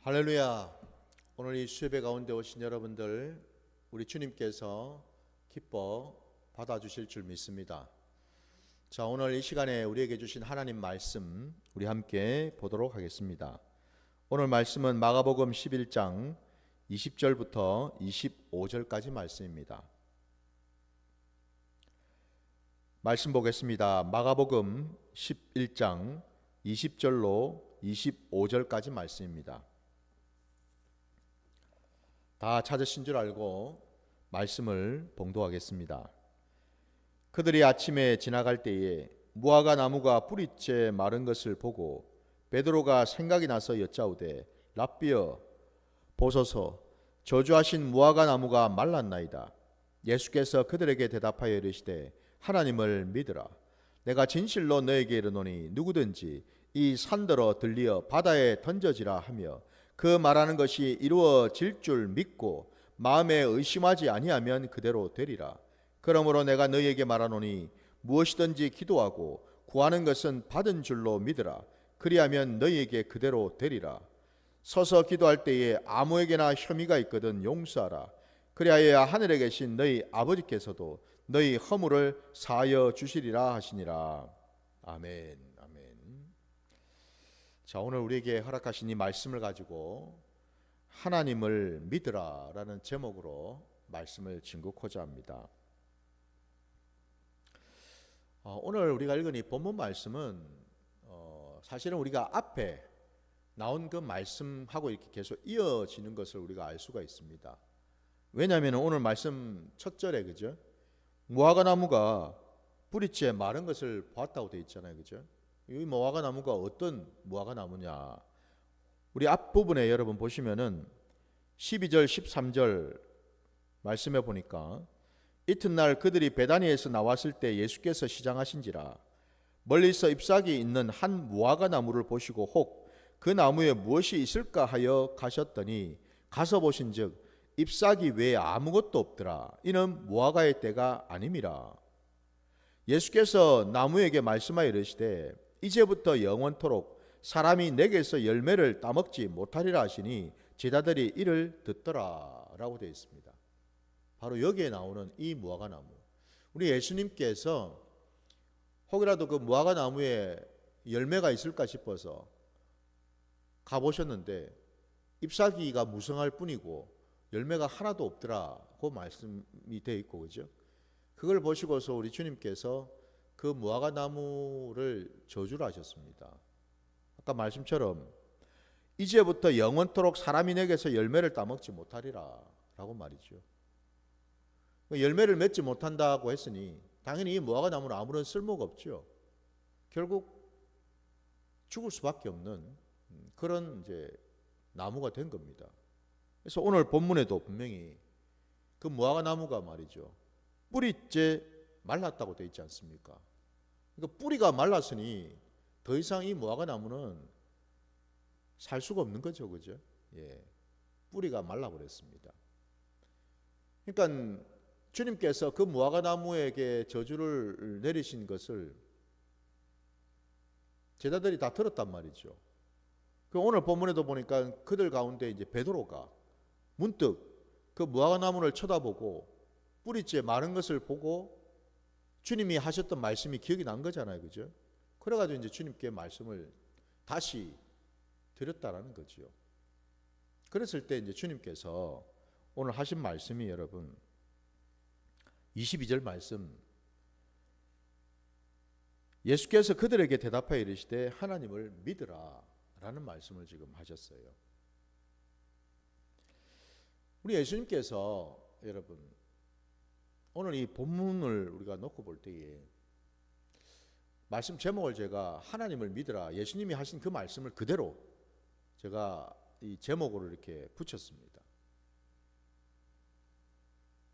할렐루야. 오늘 이 수요예배 가운데 오신 여러분들 우리 주님께서 기뻐 받아주실 줄 믿습니다. 자, 오늘 이 시간에 우리에게 주신 하나님 말씀 우리 함께 보도록 하겠습니다. 오늘 말씀은 마가복음 11장 20절부터 25절까지 말씀입니다. 말씀 보겠습니다. 마가복음 11장 20절로 25절까지 말씀입니다. 다 찾으신 줄 알고 말씀을 봉독하겠습니다. 그들이 아침에 지나갈 때에 무화과 나무가 뿌리째 마른 것을 보고 베드로가 생각이 나서 여짜오되 랍비여 보소서 저주하신 무화과 나무가 말랐나이다. 예수께서 그들에게 대답하여 이르시되 하나님을 믿으라. 내가 진실로 너에게 이르노니 누구든지 이 산더러 들리어 바다에 던져지라 하며 그 말하는 것이 이루어질 줄 믿고 마음에 의심하지 아니하면 그대로 되리라. 그러므로 내가 너희에게 말하노니 무엇이든지 기도하고 구하는 것은 받은 줄로 믿으라. 그리하면 너희에게 그대로 되리라. 서서 기도할 때에 아무에게나 혐의가 있거든 용서하라. 그리하여야 하늘에 계신 너희 아버지께서도 너희 허물을 사하여 주시리라 하시니라. 아멘. 자, 오늘 우리에게 허락하신 이 말씀을 가지고 하나님을 믿으라 라는 제목으로 말씀을 증거하고자 합니다. 오늘 우리가 읽은 이 본문 말씀은 사실은 우리가 앞에 나온 그 말씀하고 이렇게 계속 이어지는 것을 우리가 알 수가 있습니다. 왜냐하면 오늘 말씀 첫 절에 그죠? 무화과 나무가 뿌리째 마른 것을 보았다고 되어 있잖아요. 그죠? 이 무화과 나무가 어떤 무화과 나무냐? 우리 앞부분에 여러분 보시면은 12절 13절 말씀해 보니까 이튿날 그들이 베다니에서 나왔을 때 예수께서 시장하신지라 멀리서 잎사귀 있는 한 무화과 나무를 보시고 혹 그 나무에 무엇이 있을까 하여 가셨더니 가서 보신즉 잎사귀 외에 아무것도 없더라. 이는 무화과의 때가 아님이라. 예수께서 나무에게 말씀하여 이르시되 이제부터 영원토록 사람이 내게서 열매를 따먹지 못하리라 하시니 제자들이 이를 듣더라 라고 되어 있습니다. 바로 여기에 나오는 이 무화과 나무, 우리 예수님께서 혹이라도 그 무화과 나무에 열매가 있을까 싶어서 가보셨는데 잎사귀가 무성할 뿐이고 열매가 하나도 없더라고 말씀이 되어 있고, 그죠? 그걸 보시고서 우리 주님께서 그 무화과 나무를 저주를 하셨습니다. 아까 말씀처럼 이제부터 영원토록 사람이 내게서 열매를 따먹지 못하리라 라고 말이죠. 열매를 맺지 못한다고 했으니 당연히 이 무화과 나무는 아무런 쓸모가 없죠. 결국 죽을 수밖에 없는 그런 이제 나무가 된 겁니다. 그래서 오늘 본문에도 분명히 그 무화과 나무가 말이죠, 뿌리째 말랐다고 되어 있지 않습니까? 그러니까 뿌리가 말랐으니 더 이상 이 무화과 나무는 살 수가 없는 거죠, 그죠? 예, 뿌리가 말라버렸습니다. 그러니까 주님께서 그 무화과 나무에게 저주를 내리신 것을 제자들이 다 들었단 말이죠. 그 오늘 본문에도 보니까 그들 가운데 이제 베드로가 문득 그 무화과 나무를 쳐다보고 뿌리째 마른 것을 보고 주님이 하셨던 말씀이 기억이 난 거잖아요, 그죠? 그래가지고 이제 주님께 말씀을 다시 드렸다라는 거죠. 그랬을 때 이제 주님께서 오늘 하신 말씀이 여러분 22절 말씀, 예수께서 그들에게 대답하여 이르시되 하나님을 믿으라 라는 말씀을 지금 하셨어요. 우리 예수님께서 여러분 오늘 이 본문을 우리가 놓고 볼 때에 말씀 제목을 제가 하나님을 믿으라, 예수님이 하신 그 말씀을 그대로 제가 이 제목으로 이렇게 붙였습니다.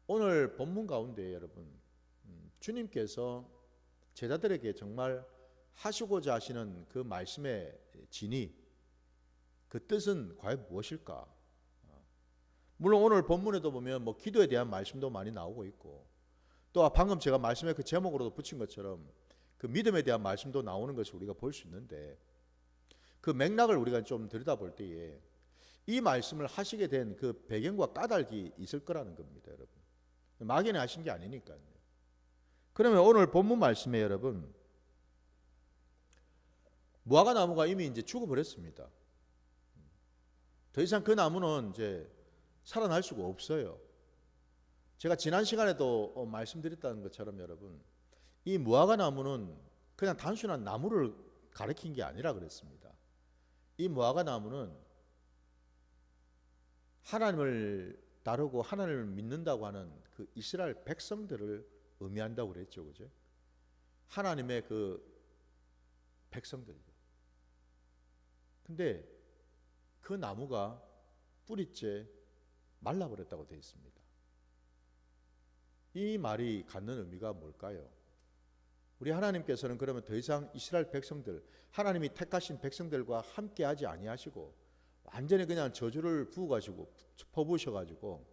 오늘 본문 가운데 여러분 주님께서 제자들에게 정말 하시고자 하시는 그 말씀의 진의, 그 뜻은 과연 무엇일까? 물론 오늘 본문에도 보면 뭐 기도에 대한 말씀도 많이 나오고 있고, 또 방금 제가 말씀에 그 제목으로도 붙인 것처럼 그 믿음에 대한 말씀도 나오는 것을 우리가 볼 수 있는데, 그 맥락을 우리가 좀 들여다볼 때에 이 말씀을 하시게 된 그 배경과 까닭이 있을 거라는 겁니다, 여러분. 막연히 하신 게 아니니까요. 그러면 오늘 본문 말씀에 여러분, 무화과 나무가 이미 이제 죽어버렸습니다. 더 이상 그 나무는 이제 살아날 수가 없어요. 제가 지난 시간에도 말씀드렸다는 것처럼 여러분, 이 무화과 나무는 그냥 단순한 나무를 가리킨 게 아니라 그랬습니다. 이 무화과 나무는 하나님을 따르고 하나님을 믿는다고 하는 그 이스라엘 백성들을 의미한다고 그랬죠, 그죠? 하나님의 그 백성들이죠. 근데 그 나무가 뿌리째 말라버렸다고 되어 있습니다. 이 말이 갖는 의미가 뭘까요? 우리 하나님께서는 그러면 더 이상 이스라엘 백성들, 하나님이 택하신 백성들과 함께하지 아니하시고 완전히 그냥 저주를 부어가지고 퍼부으셔가지고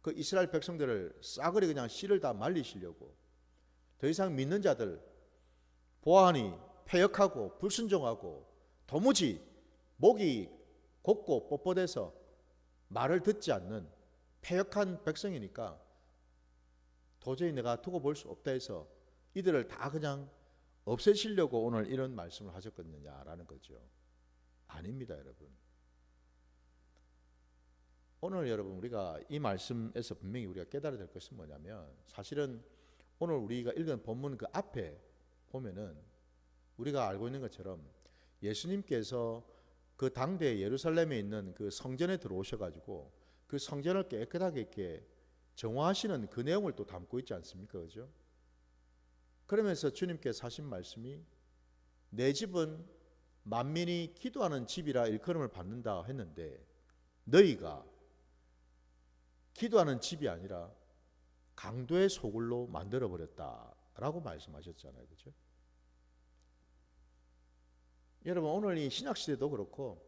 그 이스라엘 백성들을 싸그리 그냥 씨를 다 말리시려고 더 이상 믿는 자들 보아하니 패역하고 불순종하고 도무지 목이 곧고 뻣뻣해서 말을 듣지 않는 패역한 백성이니까 도저히 내가 두고 볼 수 없다 해서 이들을 다 그냥 없애시려고 오늘 이런 말씀을 하셨거든요라는 거죠. 아닙니다, 여러분. 오늘 여러분 우리가 이 말씀에서 분명히 우리가 깨달아야 될 것은 뭐냐면, 사실은 오늘 우리가 읽은 본문 그 앞에 보면은 우리가 알고 있는 것처럼 예수님께서 그 당대 예루살렘에 있는 그 성전에 들어오셔가지고 그 성전을 깨끗하게 이렇게 정화하시는 그 내용을 또 담고 있지 않습니까? 그죠? 그러면서 주님께서 하신 말씀이 내 집은 만민이 기도하는 집이라 일컬음을 받는다 했는데 너희가 기도하는 집이 아니라 강도의 소굴로 만들어버렸다라고 말씀하셨잖아요. 그죠? 여러분 오늘 이 신약시대도 그렇고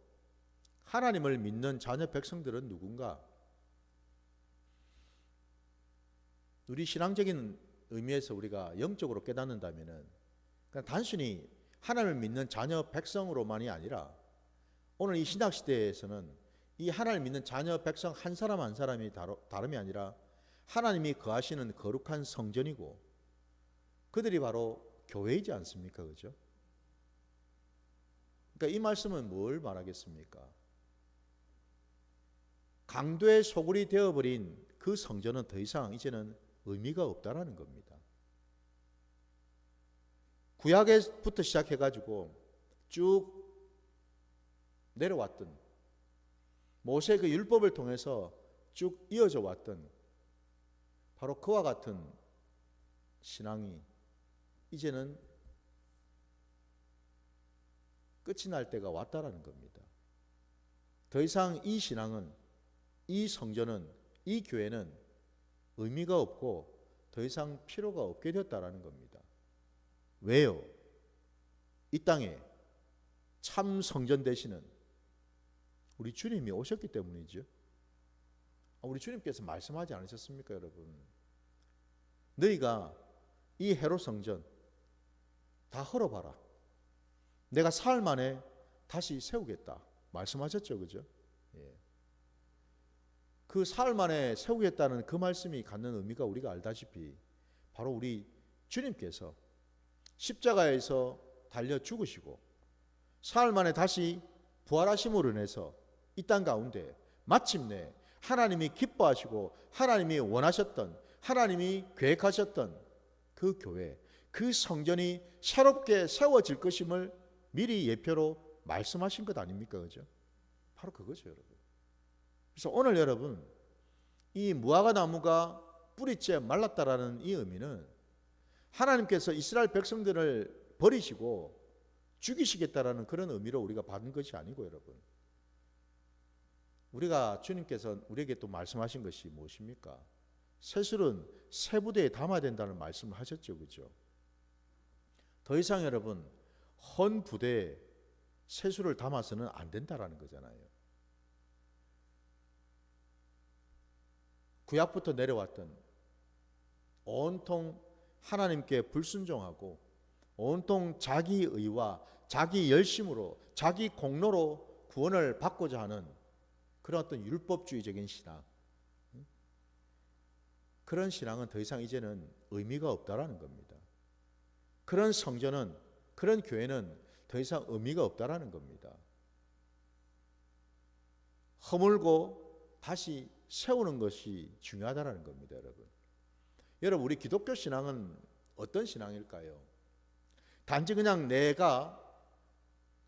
하나님을 믿는 자녀 백성들은 누군가? 우리 신앙적인 의미에서 우리가 영적으로 깨닫는다면은 그냥 단순히 하나님을 믿는 자녀 백성으로만이 아니라 오늘 이 신약시대에서는 이 하나님을 믿는 자녀 백성 한 사람 한 사람이 다름이 아니라 하나님이 거하시는 거룩한 성전이고 그들이 바로 교회이지 않습니까? 그죠? 그러니까 이 말씀은 뭘 말하겠습니까? 강도의 소굴이 되어버린 그 성전은 더 이상 이제는 의미가 없다라는 겁니다. 구약에부터 시작해가지고 쭉 내려왔던 모세 그 율법을 통해서 쭉 이어져 왔던 바로 그와 같은 신앙이 이제는 끝이 날 때가 왔다라는 겁니다. 더 이상 이 신앙은, 이 성전은, 이 교회는 의미가 없고 더 이상 필요가 없게 되었다라는 겁니다. 왜요? 이 땅에 참 성전 되시는 우리 주님이 오셨기 때문이죠. 우리 주님께서 말씀하지 않으셨습니까, 여러분? 너희가 이 헤롯 성전 다 헐어봐라. 내가 사흘 만에 다시 세우겠다. 말씀하셨죠, 그죠? 예. 그 사흘 만에 세우겠다는 그 말씀이 갖는 의미가 우리가 알다시피 바로 우리 주님께서 십자가에서 달려 죽으시고 사흘 만에 다시 부활하심으로 인해서 이 땅 가운데 마침내 하나님이 기뻐하시고 하나님이 원하셨던, 하나님이 계획하셨던 그 교회, 그 성전이 새롭게 세워질 것임을 미리 예표로 말씀하신 것 아닙니까? 그죠? 바로 그거죠, 여러분. 그래서 오늘 여러분, 이 무화과 나무가 뿌리째 말랐다라는 이 의미는 하나님께서 이스라엘 백성들을 버리시고 죽이시겠다라는 그런 의미로 우리가 받은 것이 아니고, 여러분, 우리가 주님께서 우리에게 또 말씀하신 것이 무엇입니까? 새술은 새 부대에 담아야 된다는 말씀을 하셨죠, 그죠? 더 이상 여러분 헌 부대에 새술을 담아서는 안 된다라는 거잖아요. 구약부터 내려왔던 온통 하나님께 불순종하고 온통 자기 의와 자기 열심으로 자기 공로로 구원을 받고자 하는 그런 어떤 율법주의적인 신앙, 그런 신앙은 더 이상 이제는 의미가 없다라는 겁니다. 그런 성전은, 그런 교회는 더 이상 의미가 없다라는 겁니다. 허물고 다시 세우는 것이 중요하다라는 겁니다, 여러분. 여러분, 우리 기독교 신앙은 어떤 신앙일까요? 단지 그냥 내가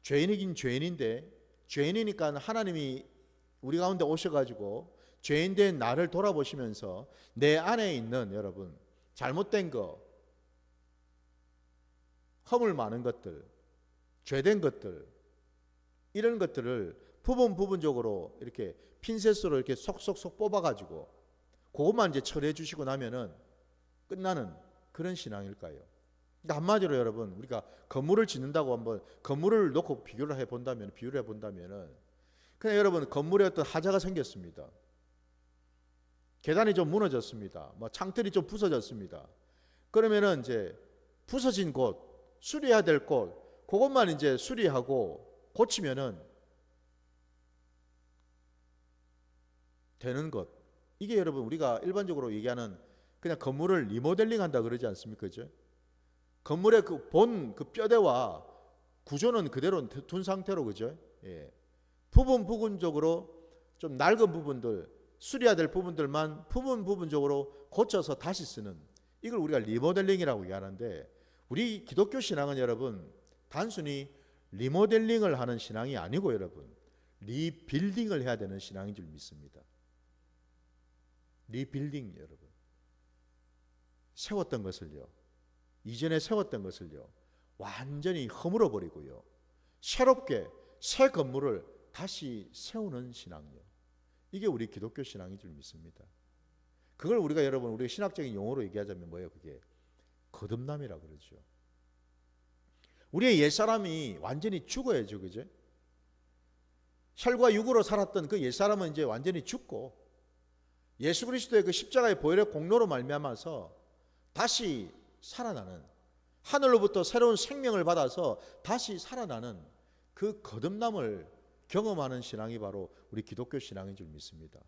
죄인이긴 죄인인데, 죄인이니까 하나님이 우리 가운데 오셔가지고 죄인된 나를 돌아보시면서 내 안에 있는, 여러분, 잘못된 거, 허물 많은 것들, 죄된 것들, 이런 것들을 부분적으로 이렇게 핀셋으로 이렇게 속속속 뽑아가지고 그것만 이제 처리해 주시고 나면은 끝나는 그런 신앙일까요? 그러니까 한마디로 여러분, 우리가 건물을 짓는다고 한번 건물을 놓고 비유를 해본다면은 그냥 여러분, 건물에 어떤 하자가 생겼습니다. 계단이 좀 무너졌습니다. 뭐 창틀이 좀 부서졌습니다. 그러면은 이제 부서진 곳, 수리해야 될 곳, 그것만 이제 수리하고 고치면은 되는 것. 이게 여러분, 우리가 일반적으로 얘기하는 그냥 건물을 리모델링 한다 그러지 않습니까? 그죠? 건물의 그 그 뼈대와 구조는 그대로 둔 상태로, 그죠? 예. 부분적으로 좀 낡은 부분들, 수리해야 될 부분들만 부분적으로 고쳐서 다시 쓰는, 이걸 우리가 리모델링이라고 얘기하는데, 우리 기독교 신앙은 여러분 단순히 리모델링을 하는 신앙이 아니고 여러분, 리빌딩을 해야 되는 신앙인 줄 믿습니다. 리빌딩, 여러분. 세웠던 것을요, 이전에 세웠던 것을요, 완전히 허물어 버리고요, 새롭게 새 건물을 다시 세우는 신앙이요. 이게 우리 기독교 신앙인 줄 믿습니다. 그걸 우리가 여러분, 우리 신학적인 용어로 얘기하자면 뭐예요? 그게 거듭남이라고 그러죠. 우리의 옛사람이 완전히 죽어야죠, 그죠? 혈과 육으로 살았던 그 옛사람은 이제 완전히 죽고, 예수 그리스도의 그 십자가의 보혈의 공로로 말미암아서 다시 살아나는, 하늘로부터 새로운 생명을 받아서 다시 살아나는 그 거듭남을 경험하는 신앙이 바로 우리 기독교 신앙인 줄 믿습니다.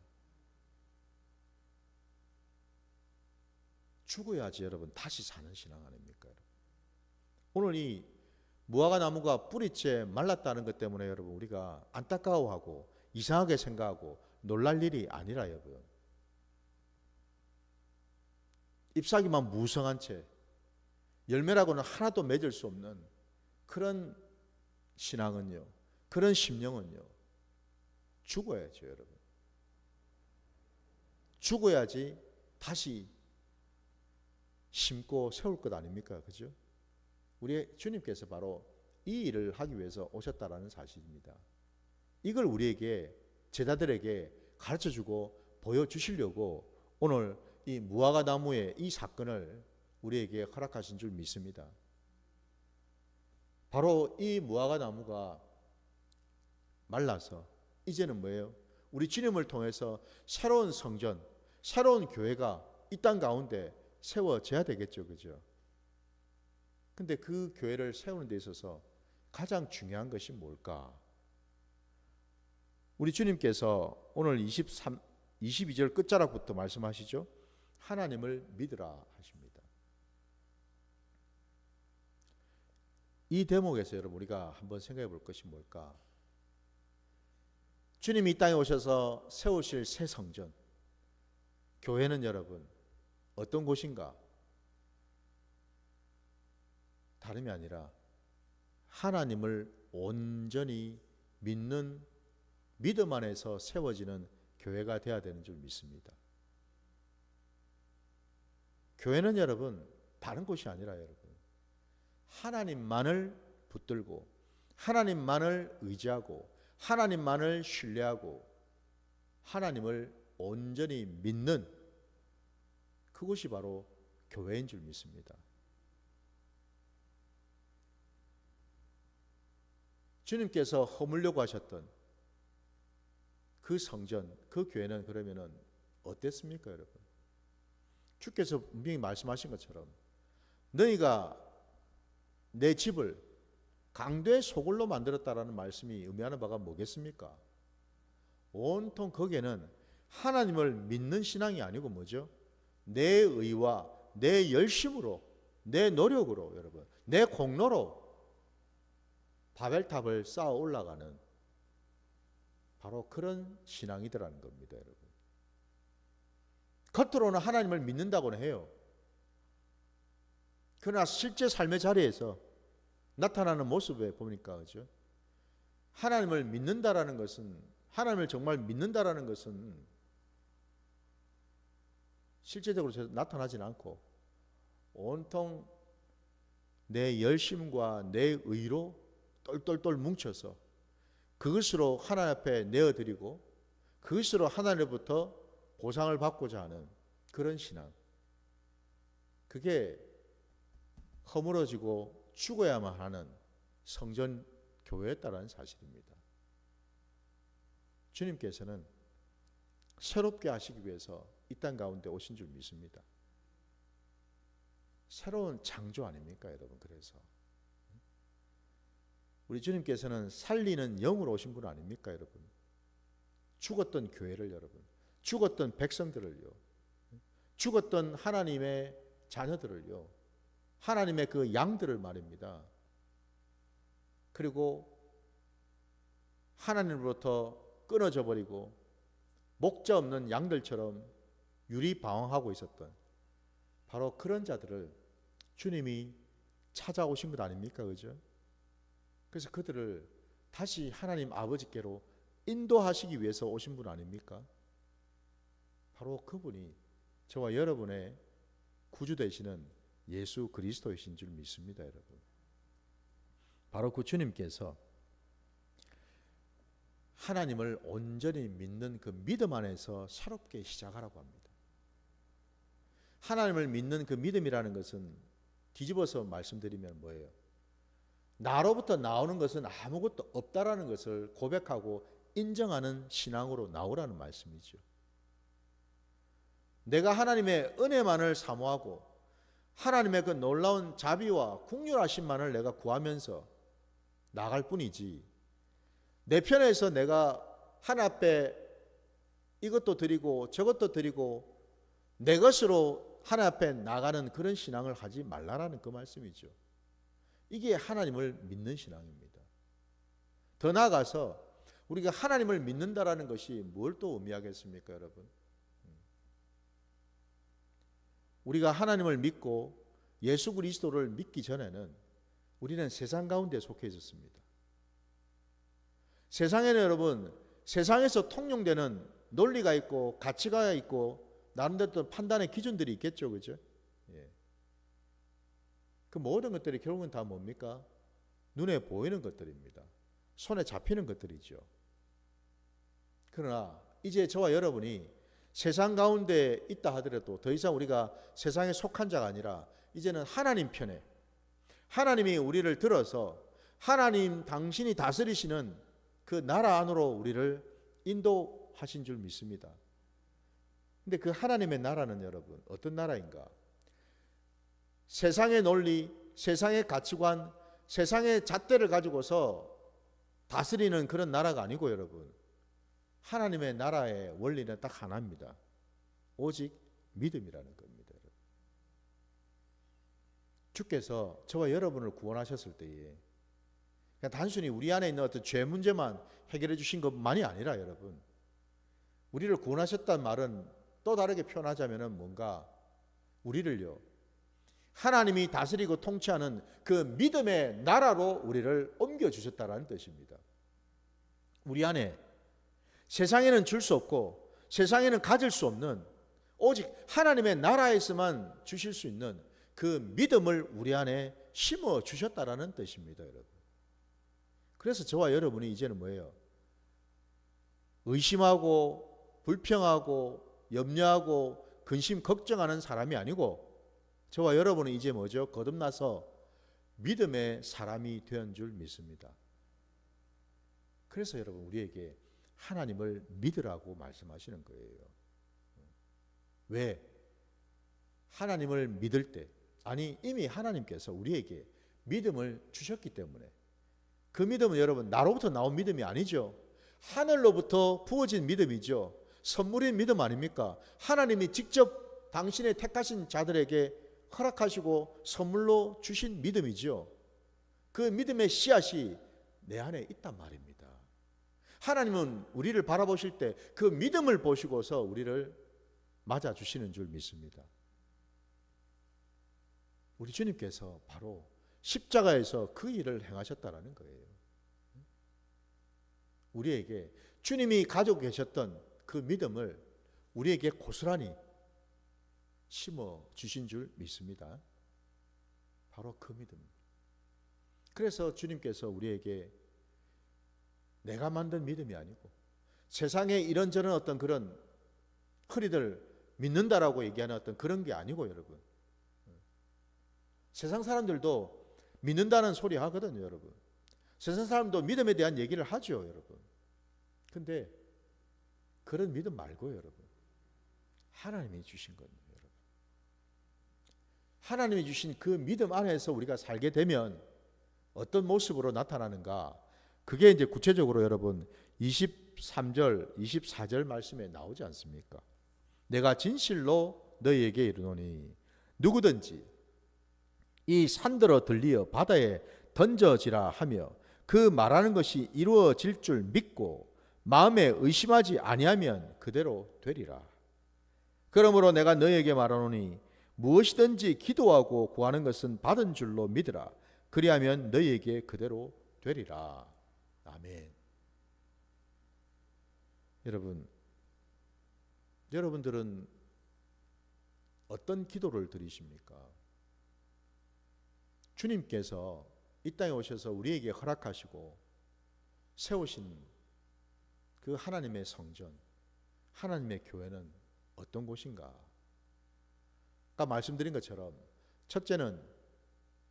죽어야지 여러분 다시 사는 신앙 아닙니까? 오늘 이 무화과 나무가 뿌리째 말랐다는 것 때문에 여러분, 우리가 안타까워하고 이상하게 생각하고 놀랄 일이 아니라, 여러분, 잎사귀만 무성한 채 열매라고는 하나도 맺을 수 없는 그런 신앙은요, 그런 심령은요, 죽어야죠, 여러분. 죽어야지 다시 심고 세울 것 아닙니까? 그죠? 우리 주님께서 바로 이 일을 하기 위해서 오셨다라는 사실입니다. 이걸 우리에게, 제자들에게 가르쳐주고 보여주시려고 오늘 이 무화과 나무의 이 사건을 우리에게 허락하신 줄 믿습니다. 바로 이 무화과 나무가 말라서 이제는 뭐예요? 우리 주님을 통해서 새로운 성전, 새로운 교회가 이 땅 가운데 세워져야 되겠죠, 그죠? 근데 그 교회를 세우는 데 있어서 가장 중요한 것이 뭘까? 우리 주님께서 오늘 22절 끝자락부터 말씀하시죠. 하나님을 믿으라 하십니다. 이 대목에서 여러분, 우리가 한번 생각해 볼 것이 뭘까? 주님이 이 땅에 오셔서 세우실 새 성전, 교회는 여러분 어떤 곳인가? 다름이 아니라 하나님을 온전히 믿는 믿음 안에서 세워지는 교회가 되어야 되는 줄 믿습니다. 교회는 여러분 다른 곳이 아니라 여러분, 하나님만을 붙들고 하나님만을 의지하고 하나님만을 신뢰하고 하나님을 온전히 믿는 그것이 바로 교회인 줄 믿습니다. 주님께서 허물려고 하셨던 그 성전, 그 교회는 그러면은 어땠습니까, 여러분? 주께서 분명히 말씀하신 것처럼 너희가 내 집을 강도의 소굴로 만들었다라는 말씀이 의미하는 바가 뭐겠습니까? 온통 거기에는 하나님을 믿는 신앙이 아니고 뭐죠? 내 의와 내 열심으로, 내 노력으로, 여러분, 내 공로로 바벨탑을 쌓아 올라가는 바로 그런 신앙이더라는 겁니다, 여러분. 겉으로는 하나님을 믿는다고는 해요. 그러나 실제 삶의 자리에서 나타나는 모습에 보니까, 그죠? 하나님을 믿는다라는 것은, 하나님을 정말 믿는다라는 것은 실제적으로 나타나진 않고 온통 내 열심과 내 의로 똘똘똘 뭉쳐서 그것으로 하나님 앞에 내어드리고 그것으로 하나님으로부터 보상을 받고자 하는 그런 신앙, 그게 허물어지고 죽어야만 하는 성전 교회였다는 사실입니다. 주님께서는 새롭게 하시기 위해서 이 땅 가운데 오신 줄 믿습니다. 새로운 창조 아닙니까, 여러분? 그래서 우리 주님께서는 살리는 영으로 오신 분 아닙니까, 여러분? 죽었던 교회를, 여러분, 죽었던 백성들을요, 죽었던 하나님의 자녀들을요, 하나님의 그 양들을 말입니다. 그리고 하나님으로부터 끊어져 버리고 목자 없는 양들처럼 유리방황하고 있었던 바로 그런 자들을 주님이 찾아오신 것 아닙니까? 그죠? 그래서 그들을 다시 하나님 아버지께로 인도하시기 위해서 오신 분 아닙니까? 바로 그분이 저와 여러분의 구주 되시는 예수 그리스도이신 줄 믿습니다, 여러분. 바로 그 주님께서 하나님을 온전히 믿는 그 믿음 안에서 새롭게 시작하라고 합니다. 하나님을 믿는 그 믿음이라는 것은 뒤집어서 말씀드리면 뭐예요? 나로부터 나오는 것은 아무것도 없다라는 것을 고백하고 인정하는 신앙으로 나오라는 말씀이죠. 내가 하나님의 은혜만을 사모하고 하나님의 그 놀라운 자비와 긍휼하심만을 내가 구하면서 나갈 뿐이지, 내 편에서 내가 하나님 앞에 이것도 드리고 저것도 드리고 내 것으로 하나님 앞에 나가는 그런 신앙을 하지 말라라는 그 말씀이죠. 이게 하나님을 믿는 신앙입니다. 더 나아가서 우리가 하나님을 믿는다라는 것이 뭘 또 의미하겠습니까, 여러분? 우리가 하나님을 믿고 예수 그리스도를 믿기 전에는 우리는 세상 가운데 속해 있었습니다. 세상에는 여러분, 세상에서 통용되는 논리가 있고 가치가 있고 나름대로 판단의 기준들이 있겠죠, 그죠? 예. 그 모든 것들이 결국은 다 뭡니까? 눈에 보이는 것들입니다. 손에 잡히는 것들이죠. 그러나 이제 저와 여러분이 세상 가운데 있다 하더라도 더 이상 우리가 세상에 속한 자가 아니라 이제는 하나님 편에, 하나님이 우리를 들어서 하나님 당신이 다스리시는 그 나라 안으로 우리를 인도하신 줄 믿습니다. 근데 그 하나님의 나라는 여러분 어떤 나라인가? 세상의 논리, 세상의 가치관, 세상의 잣대를 가지고서 다스리는 그런 나라가 아니고, 여러분, 하나님의 나라의 원리는 딱 하나입니다. 오직 믿음이라는 겁니다. 주께서 저와 여러분을 구원하셨을 때에 그냥 단순히 우리 안에 있는 어떤 죄 문제만 해결해 주신 것만이 아니라, 여러분, 우리를 구원하셨다는 말은 또 다르게 표현하자면 뭔가 우리를요, 하나님이 다스리고 통치하는 그 믿음의 나라로 우리를 옮겨주셨다는 뜻입니다. 우리 안에 세상에는 줄 수 없고 세상에는 가질 수 없는 오직 하나님의 나라에서만 주실 수 있는 그 믿음을 우리 안에 심어 주셨다라는 뜻입니다, 여러분. 그래서 저와 여러분이 이제는 뭐예요? 의심하고 불평하고 염려하고 근심 걱정하는 사람이 아니고 저와 여러분은 이제 뭐죠? 거듭나서 믿음의 사람이 된 줄 믿습니다. 그래서 여러분 우리에게 하나님을 믿으라고 말씀하시는 거예요. 왜? 하나님을 믿을 때, 아니 이미 하나님께서 우리에게 믿음을 주셨기 때문에, 그 믿음은 여러분 나로부터 나온 믿음이 아니죠. 하늘로부터 부어진 믿음이죠. 선물인 믿음 아닙니까? 하나님이 직접 당신의 택하신 자들에게 허락하시고 선물로 주신 믿음이죠. 그 믿음의 씨앗이 내 안에 있단 말입니다. 하나님은 우리를 바라보실 때 그 믿음을 보시고서 우리를 맞아주시는 줄 믿습니다. 우리 주님께서 바로 십자가에서 그 일을 행하셨다라는 거예요. 우리에게 주님이 가지고 계셨던 그 믿음을 우리에게 고스란히 심어 주신 줄 믿습니다. 바로 그 믿음. 그래서 주님께서 우리에게 내가 만든 믿음이 아니고 세상에 이런저런 어떤 그런 흔히들 믿는다라고 얘기하는 어떤 그런 게 아니고 여러분. 세상 사람들도 믿는다는 소리 하거든요, 여러분. 세상 사람도 믿음에 대한 얘기를 하죠, 여러분. 근데 그런 믿음 말고요, 여러분. 하나님이 주신 겁니다, 여러분. 하나님이 주신 그 믿음 안에서 우리가 살게 되면 어떤 모습으로 나타나는가? 그게 이제 구체적으로 여러분 23절, 24절 말씀에 나오지 않습니까? 내가 진실로 너희에게 이르노니 누구든지 이 산들어 들리어 바다에 던져지라 하며 그 말하는 것이 이루어질 줄 믿고 마음에 의심하지 아니하면 그대로 되리라. 그러므로 내가 너희에게 말하노니 무엇이든지 기도하고 구하는 것은 받은 줄로 믿으라. 그리하면 너희에게 그대로 되리라. 아멘. 여러분들은 어떤 기도를 드리십니까? 주님께서 이 땅에 오셔서 우리에게 허락하시고 세우신 그 하나님의 성전, 하나님의 교회는 어떤 곳인가? 아까 말씀드린 것처럼 첫째는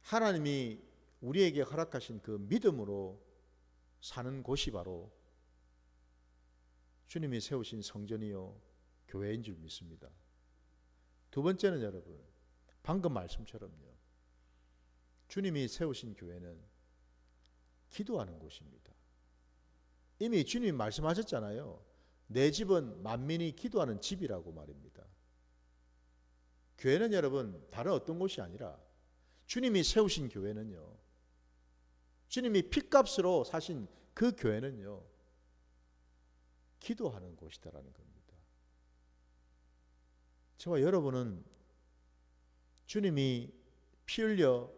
하나님이 우리에게 허락하신 그 믿음으로 사는 곳이 바로 주님이 세우신 성전이요 교회인 줄 믿습니다. 두 번째는 여러분, 방금 말씀처럼요, 주님이 세우신 교회는 기도하는 곳입니다. 이미 주님이 말씀하셨잖아요. 내 집은 만민이 기도하는 집이라고 말입니다. 교회는 여러분 다른 어떤 곳이 아니라 주님이 세우신 교회는요, 주님이 핏값으로 사신 그 교회는요, 기도하는 곳이다라는 겁니다. 저와 여러분은 주님이 피 흘려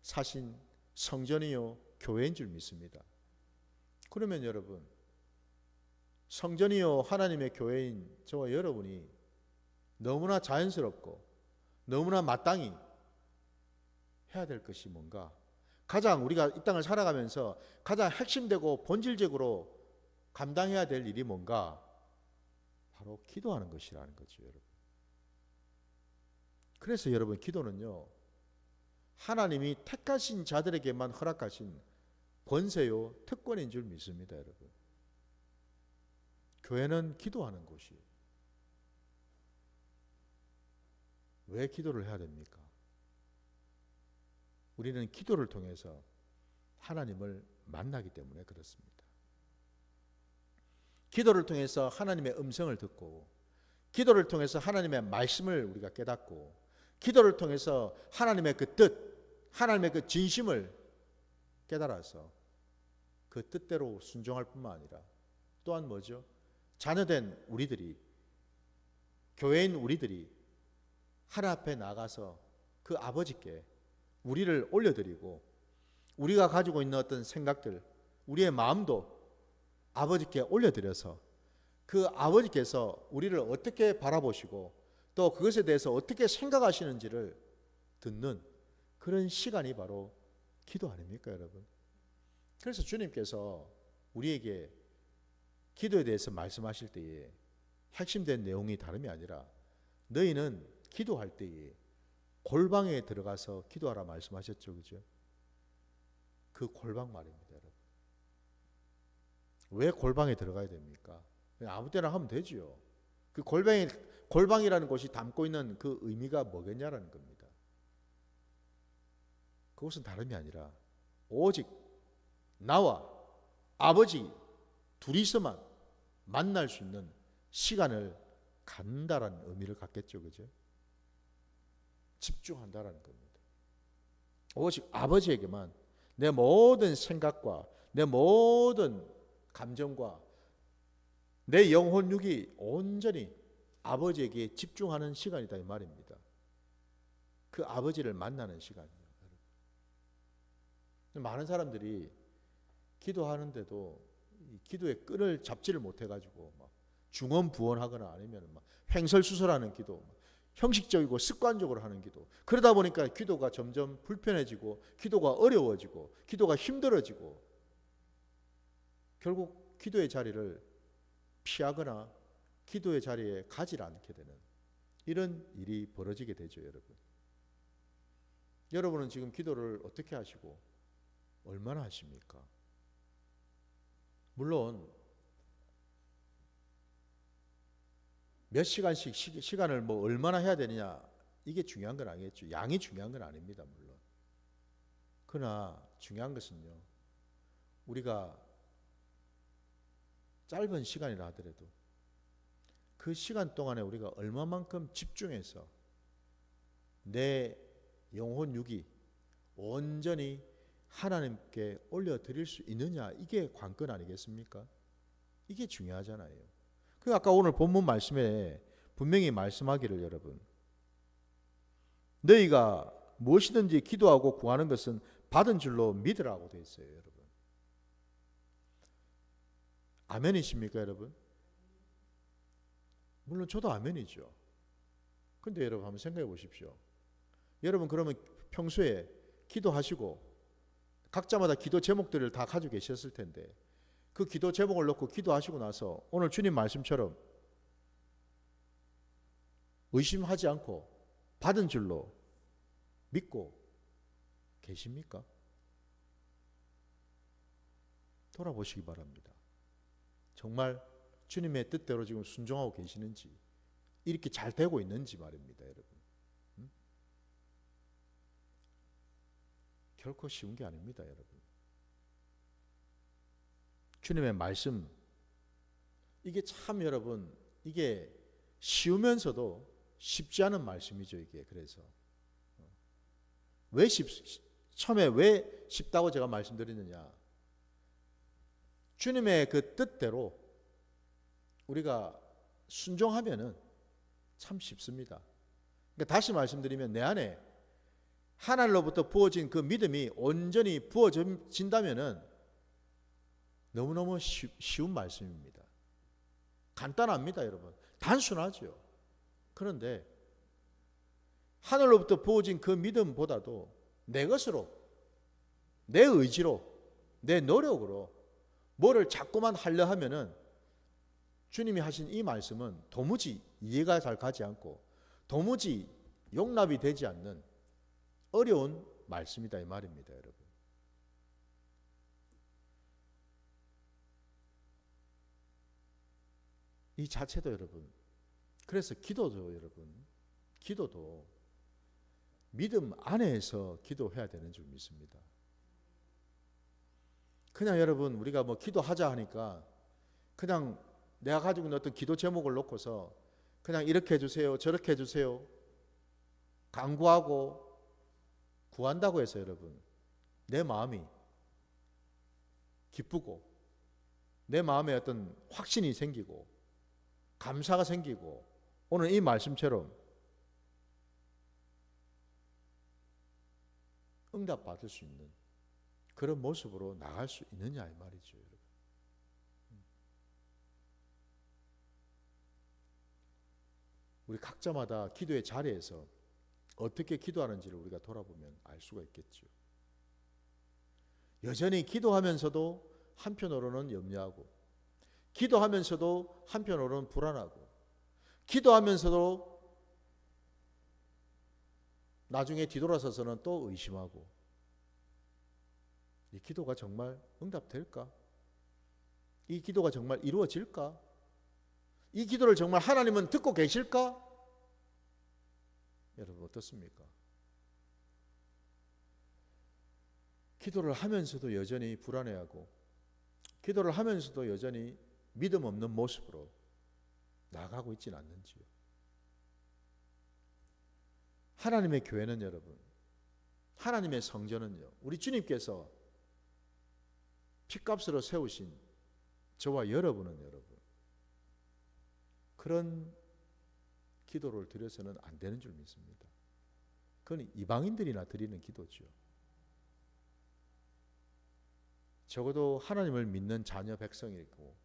사신 성전이요 교회인 줄 믿습니다. 그러면 여러분, 성전이요 하나님의 교회인 저와 여러분이 너무나 자연스럽고 너무나 마땅히 해야 될 것이 뭔가? 가장 우리가 이 땅을 살아가면서 가장 핵심되고 본질적으로 감당해야 될 일이 뭔가? 바로 기도하는 것이라는 거죠, 여러분. 그래서 여러분, 기도는요, 하나님이 택하신 자들에게만 허락하신 권세요 특권인 줄 믿습니다, 여러분. 교회는 기도하는 곳이에요. 왜 기도를 해야 됩니까? 우리는 기도를 통해서 하나님을 만나기 때문에 그렇습니다. 기도를 통해서 하나님의 음성을 듣고, 기도를 통해서 하나님의 말씀을 우리가 깨닫고, 기도를 통해서 하나님의 그 뜻, 하나님의 그 진심을 깨달아서 그 뜻대로 순종할 뿐만 아니라 또한 뭐죠? 자녀된 우리들이, 교회인 우리들이 하나님 앞에 나가서 그 아버지께 우리를 올려드리고, 우리가 가지고 있는 어떤 생각들, 우리의 마음도 아버지께 올려드려서 그 아버지께서 우리를 어떻게 바라보시고 또 그것에 대해서 어떻게 생각하시는지를 듣는 그런 시간이 바로 기도 아닙니까, 여러분? 그래서 주님께서 우리에게 기도에 대해서 말씀하실 때에 핵심된 내용이 다름이 아니라 너희는 기도할 때에 골방에 들어가서 기도하라 말씀하셨죠, 그죠? 그 골방 말입니다, 여러분. 왜 골방에 들어가야 됩니까? 그냥 아무 때나 하면 되지요. 그 골방이라는 곳이 담고 있는 그 의미가 뭐겠냐라는 겁니다. 그것은 다름이 아니라 오직 나와 아버지 둘이서만 만날 수 있는 시간을 갖는다라는 의미를 갖겠죠. 그죠? 집중한다라는 겁니다. 오직 아버지에게만 내 모든 생각과 내 모든 감정과 내 영혼 육이 온전히 아버지에게 집중하는 시간이다 이 말입니다. 그 아버지를 만나는 시간이에요. 많은 사람들이 기도하는데도 기도의 끈을 잡지를 못해가지고 막 중언부언하거나 아니면 막 횡설수설하는 기도, 형식적이고 습관적으로 하는 기도. 그러다 보니까 기도가 점점 불편해지고 기도가 어려워지고 기도가 힘들어지고 결국 기도의 자리를 피하거나 기도의 자리에 가지 않게 되는 이런 일이 벌어지게 되죠, 여러분. 여러분은 지금 기도를 어떻게 하시고 얼마나 하십니까? 물론 몇 시간씩 시간을 뭐 얼마나 해야 되느냐 이게 중요한 건 아니겠죠. 양이 중요한 건 아닙니다, 물론. 그러나 중요한 것은요, 우리가 짧은 시간이라 하더라도 그 시간 동안에 우리가 얼마만큼 집중해서 내 영혼 육이 온전히 하나님께 올려드릴 수 있느냐, 이게 관건 아니겠습니까? 이게 중요하잖아요. 그 아까 오늘 본문 말씀에 분명히 말씀하기를, 여러분, 너희가 무엇이든지 기도하고 구하는 것은 받은 줄로 믿으라고 되어 있어요, 여러분. 아멘이십니까, 여러분? 물론 저도 아멘이죠. 근데 여러분 한번 생각해 보십시오. 여러분 그러면 평소에 기도하시고 각자마다 기도 제목들을 다 가지고 계셨을 텐데 그 기도 제목을 놓고 기도하시고 나서 오늘 주님 말씀처럼 의심하지 않고 받은 줄로 믿고 계십니까? 돌아보시기 바랍니다. 정말 주님의 뜻대로 지금 순종하고 계시는지, 이렇게 잘 되고 있는지 말입니다, 여러분. 결코 쉬운 게 아닙니다, 여러분. 주님의 말씀, 이게 참 여러분, 이게 쉬우면서도 쉽지 않은 말씀이죠, 이게. 그래서 처음에 왜 쉽다고 제가 말씀드리느냐, 주님의 그 뜻대로 우리가 순종하면은 참 쉽습니다. 그러니까 다시 말씀드리면 내 안에 하나님로부터 부어진 그 믿음이 온전히 부어진다면은 너무너무 쉬운 말씀입니다. 간단합니다, 여러분. 단순하죠. 그런데 하늘로부터 부어진 그 믿음보다도 내 것으로, 내 의지로, 내 노력으로 뭐를 자꾸만 하려 하면은 주님이 하신 이 말씀은 도무지 이해가 잘 가지 않고 도무지 용납이 되지 않는 어려운 말씀이다 이 말입니다, 여러분. 이 자체도 여러분, 그래서 기도도 여러분, 기도도 믿음 안에서 기도해야 되는 줄 믿습니다. 그냥 여러분 우리가 뭐 기도하자 하니까 그냥 내가 가지고 있는 어떤 기도 제목을 놓고서 그냥 이렇게 해주세요, 저렇게 해주세요 간구하고 구한다고 해서 여러분 내 마음이 기쁘고 내 마음에 어떤 확신이 생기고 감사가 생기고 오늘 이 말씀처럼 응답받을 수 있는 그런 모습으로 나갈 수 있느냐 이 말이죠, 여러분. 우리 각자마다 기도의 자리에서 어떻게 기도하는지를 우리가 돌아보면 알 수가 있겠죠. 여전히 기도하면서도 한편으로는 염려하고, 기도하면서도 한편으로는 불안하고, 기도하면서도 나중에 뒤돌아서서는 또 의심하고, 이 기도가 정말 응답될까? 이 기도가 정말 이루어질까? 이 기도를 정말 하나님은 듣고 계실까? 여러분 어떻습니까? 기도를 하면서도 여전히 불안해하고 기도를 하면서도 여전히 믿음 없는 모습으로 나가고 있지는 않는지요. 하나님의 교회는 여러분, 하나님의 성전은요, 우리 주님께서 피값으로 세우신 저와 여러분은 여러분, 그런 기도를 드려서는 안 되는 줄 믿습니다. 그건 이방인들이나 드리는 기도죠. 적어도 하나님을 믿는 자녀 백성이고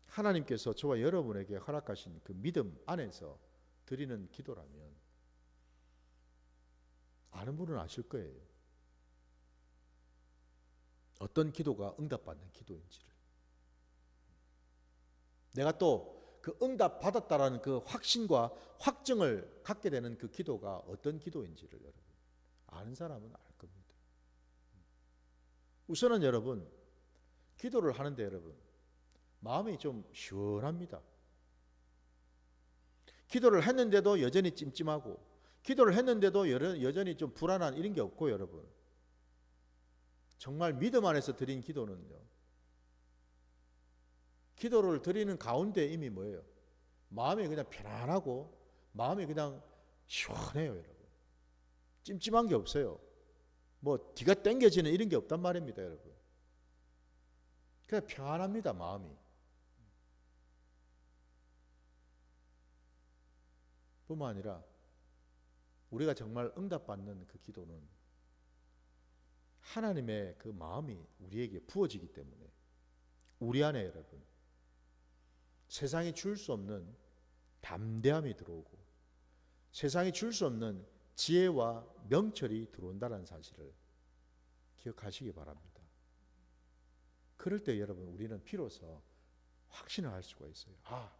하나님께서 저와 여러분에게 허락하신 그 믿음 안에서 드리는 기도라면 아는 분은 아실 거예요. 어떤 기도가 응답받는 기도인지를. 내가 또 그 응답받았다라는 그 확신과 확증을 갖게 되는 그 기도가 어떤 기도인지를 여러분 아는 사람은 알 겁니다. 우선은 여러분 기도를 하는데 여러분 마음이 좀 시원합니다. 기도를 했는데도 여전히 찜찜하고 기도를 했는데도 여전히 좀 불안한 이런 게 없고 여러분 정말 믿음 안에서 드린 기도는요, 기도를 드리는 가운데 이미 뭐예요? 마음이 그냥 편안하고 마음이 그냥 시원해요 여러분. 찜찜한 게 없어요. 뭐 뒤가 땡겨지는 이런 게 없단 말입니다 여러분. 그냥 평안합니다 마음이. 뿐만 아니라 우리가 정말 응답받는 그 기도는 하나님의 그 마음이 우리에게 부어지기 때문에 우리 안에 여러분 세상이 줄 수 없는 담대함이 들어오고 세상이 줄 수 없는 지혜와 명철이 들어온다는 사실을 기억하시기 바랍니다. 그럴 때 여러분 우리는 비로소 확신을 할 수가 있어요. 아,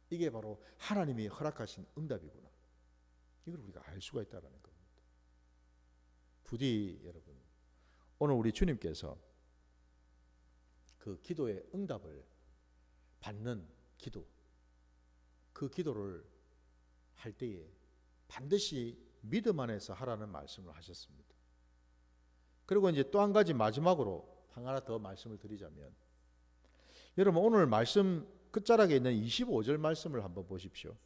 이게 바로 하나님이 허락하신 응답이구나. 이걸 우리가 알 수가 있다는 겁니다. 부디 여러분 오늘 우리 주님께서 그 기도의 응답을 받는 기도, 그 기도를 할 때에 반드시 믿음 안에서 하라는 말씀을 하셨습니다. 그리고 이제 또 한 가지 마지막으로 하나 더 말씀을 드리자면 여러분 오늘 말씀 끝자락에 있는 25절 말씀을 한번 보십시오.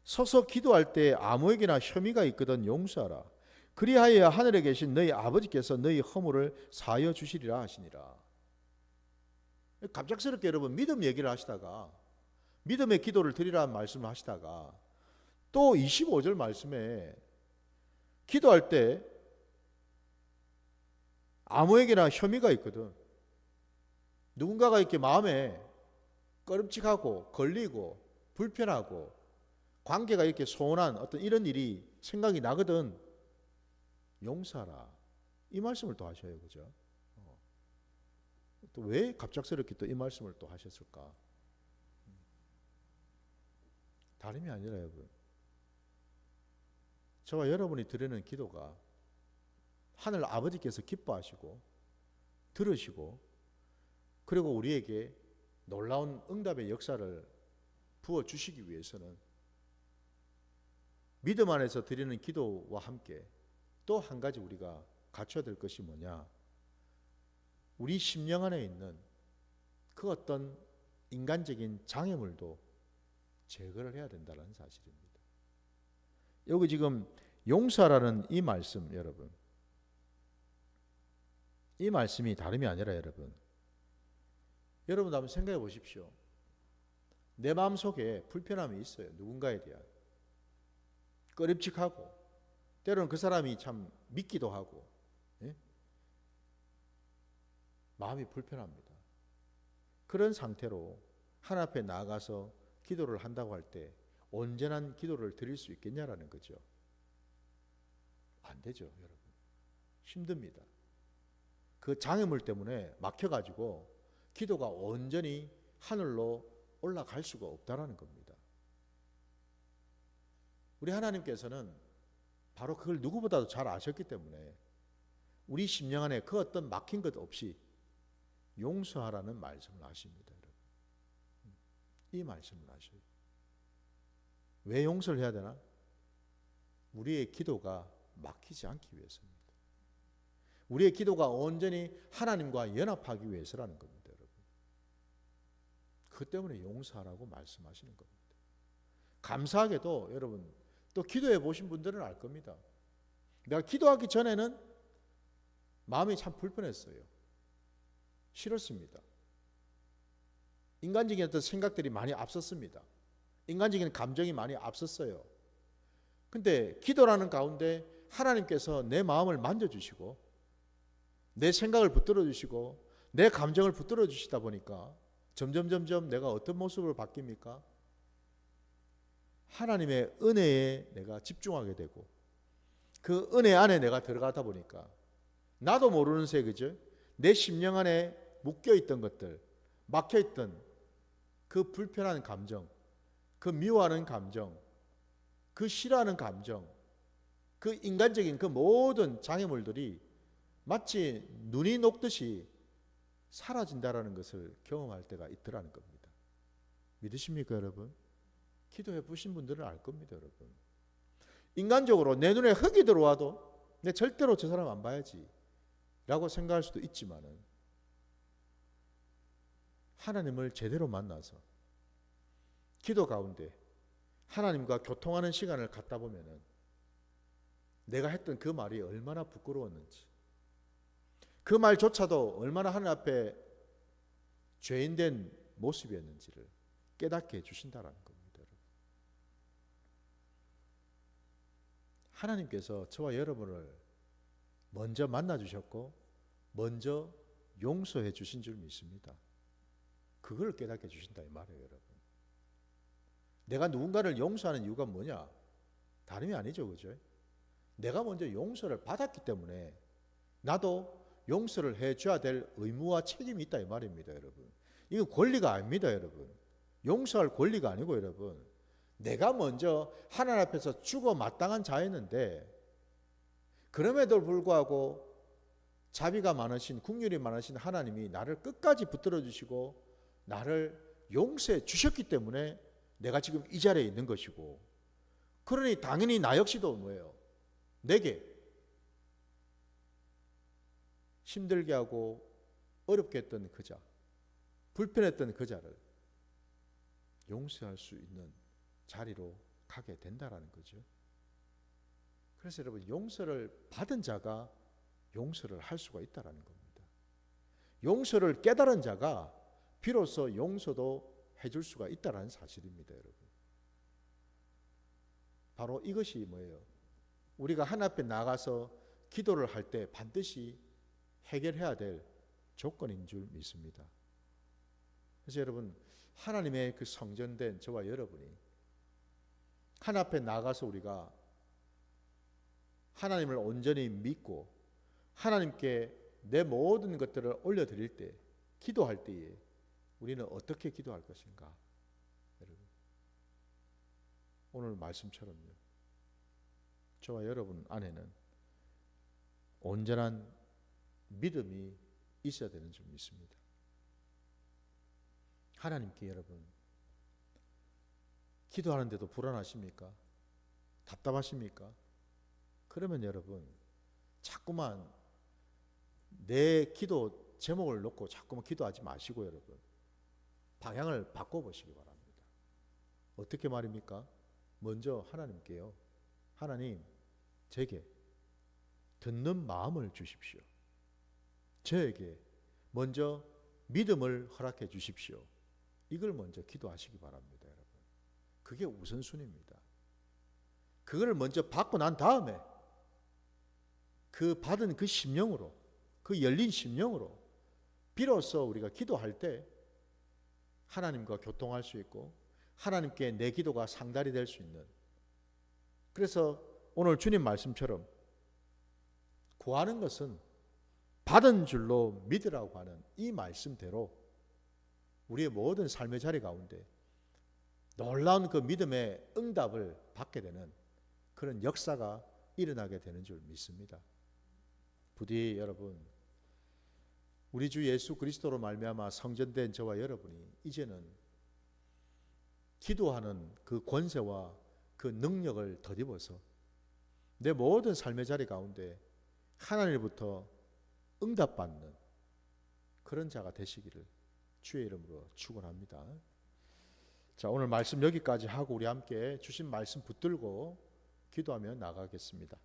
서서 기도할 때 아무에게나 혐의가 있거든 용서하라. 그리하여야 하늘에 계신 너희 아버지께서 너희 허물을 사하여 주시리라 하시니라. 갑작스럽게 여러분 믿음 얘기를 하시다가 믿음의 기도를 드리라는 말씀을 하시다가 또 25절 말씀에 기도할 때 아무에게나 혐의가 있거든. 누군가가 이렇게 마음에 꺼림칙하고 걸리고 불편하고 관계가 이렇게 소원한 어떤 이런 일이 생각이 나거든. 용서하라. 이 말씀을 또 하셔요. 그죠? 또 왜 갑작스럽게 또 이 말씀을 또 하셨을까? 다름이 아니라 여러분 저와 여러분이 드리는 기도가 하늘 아버지께서 기뻐하시고 들으시고 그리고 우리에게 놀라운 응답의 역사를 부어주시기 위해서는 믿음 안에서 드리는 기도와 함께 또 한 가지 우리가 갖춰야 될 것이 뭐냐? 우리 심령 안에 있는 그 어떤 인간적인 장애물도 제거를 해야 된다는 사실입니다. 여기 지금 용서라는 이 말씀 여러분, 이 말씀이 다름이 아니라 여러분 한번 생각해 보십시오. 내 마음속에 불편함이 있어요. 누군가에 대한 꺼림칙하고 때로는 그 사람이 참 믿기도 하고 마음이 불편합니다. 그런 상태로 하나님 앞에 나아가서 기도를 한다고 할 때 온전한 기도를 드릴 수 있겠냐라는 거죠. 안 되죠, 여러분. 힘듭니다. 그 장애물 때문에 막혀가지고 기도가 온전히 하늘로 올라갈 수가 없다라는 겁니다. 우리 하나님께서는 바로 그걸 누구보다도 잘 아셨기 때문에 우리 심령 안에 그 어떤 막힌 것 없이 용서하라는 말씀을 하십니다. 여러분. 이 말씀을 하셔요. 왜 용서를 해야 되나? 우리의 기도가 막히지 않기 위해서입니다. 우리의 기도가 온전히 하나님과 연합하기 위해서라는 겁니다, 여러분. 그 때문에 용서하라고 말씀하시는 겁니다. 감사하게도 여러분 또 기도해 보신 분들은 알 겁니다. 내가 기도하기 전에는 마음이 참 불편했어요. 싫었습니다. 인간적인 어떤 생각들이 많이 앞섰습니다. 인간적인 감정이 많이 앞섰어요. 근데 기도라는 가운데 하나님께서 내 마음을 만져주시고 내 생각을 붙들어 주시고 내 감정을 붙들어 주시다 보니까 점점 내가 어떤 모습으로 바뀝니까? 하나님의 은혜에 내가 집중하게 되고 그 은혜 안에 내가 들어가다 보니까 나도 모르는 새 그죠? 내 심령 안에 묶여있던 것들, 막혀있던 그 불편한 감정, 그 미워하는 감정, 그 싫어하는 감정, 그 인간적인 그 모든 장애물들이 마치 눈이 녹듯이 사라진다라는 것을 경험할 때가 있더라는 겁니다. 믿으십니까, 여러분? 기도해 보신 분들은 알 겁니다, 여러분. 인간적으로 내 눈에 흙이 들어와도 내 절대로 저 사람 안 봐야지 라고 생각할 수도 있지만은 하나님을 제대로 만나서 기도 가운데 하나님과 교통하는 시간을 갖다 보면은 내가 했던 그 말이 얼마나 부끄러웠는지, 그 말조차도 얼마나 하나님 앞에 죄인된 모습이었는지를 깨닫게 해주신다라는 겁니다. 하나님께서 저와 여러분을 먼저 만나주셨고 먼저 용서해 주신 줄 믿습니다. 그걸 깨닫게 해주신다 이 말이에요, 여러분. 내가 누군가를 용서하는 이유가 뭐냐? 다름이 아니죠, 그죠? 내가 먼저 용서를 받았기 때문에 나도 용서를 해줘야 될 의무와 책임이 있다 이 말입니다, 여러분. 이거 권리가 아닙니다, 여러분. 용서할 권리가 아니고, 여러분, 내가 먼저 하나님 앞에서 죽어 마땅한 자였는데 그럼에도 불구하고 자비가 많으신, 긍휼이 많으신 하나님이 나를 끝까지 붙들어 주시고 나를 용서해 주셨기 때문에 내가 지금 이 자리에 있는 것이고, 그러니 당연히 나 역시도 뭐예요? 내게 힘들게 하고 어렵게 했던 그 자, 불편했던 그 자를 용서할 수 있는 자리로 가게 된다라는 거죠. 그래서 여러분, 용서를 받은 자가 용서를 할 수가 있다라는 겁니다. 용서를 깨달은 자가 비로소 용서도 해줄 수가 있다라는 사실입니다, 여러분. 바로 이것이 뭐예요? 우리가 하나님 앞에 나가서 기도를 할 때 반드시 해결해야 될 조건인 줄 믿습니다. 그래서 여러분, 하나님의 그 성전된 저와 여러분이 하나님 앞에 나가서 우리가 하나님을 온전히 믿고 하나님께 내 모든 것들을 올려드릴 때, 기도할 때에 우리는 어떻게 기도할 것인가? 여러분, 오늘 말씀처럼요, 저와 여러분 안에는 온전한 믿음이 있어야 되는 줄 믿습니다. 하나님께 여러분, 기도하는데도 불안하십니까? 답답하십니까? 그러면 여러분, 자꾸만 내 기도 제목을 놓고 자꾸만 기도하지 마시고 여러분, 방향을 바꿔보시기 바랍니다. 어떻게 말입니까? 먼저 하나님께요, 하나님, 제게 듣는 마음을 주십시오. 저에게 먼저 믿음을 허락해 주십시오. 이걸 먼저 기도하시기 바랍니다, 여러분. 그게 우선순위입니다. 그걸 먼저 받고 난 다음에 그 받은 그 심령으로, 그 열린 심령으로 비로소 우리가 기도할 때 하나님과 교통할 수 있고 하나님께 내 기도가 상달이 될 수 있는, 그래서 오늘 주님 말씀처럼 구하는 것은 받은 줄로 믿으라고 하는 이 말씀대로 우리의 모든 삶의 자리 가운데 놀라운 그 믿음의 응답을 받게 되는 그런 역사가 일어나게 되는 줄 믿습니다. 부디 여러분, 우리 주 예수 그리스도로 말미암아 성전된 저와 여러분이 이제는 기도하는 그 권세와 그 능력을 덧입어서 내 모든 삶의 자리 가운데 하나님으로부터 응답받는 그런 자가 되시기를 주의 이름으로 축원합니다. 자, 오늘 말씀 여기까지 하고 우리 함께 주신 말씀 붙들고 기도하며 나가겠습니다.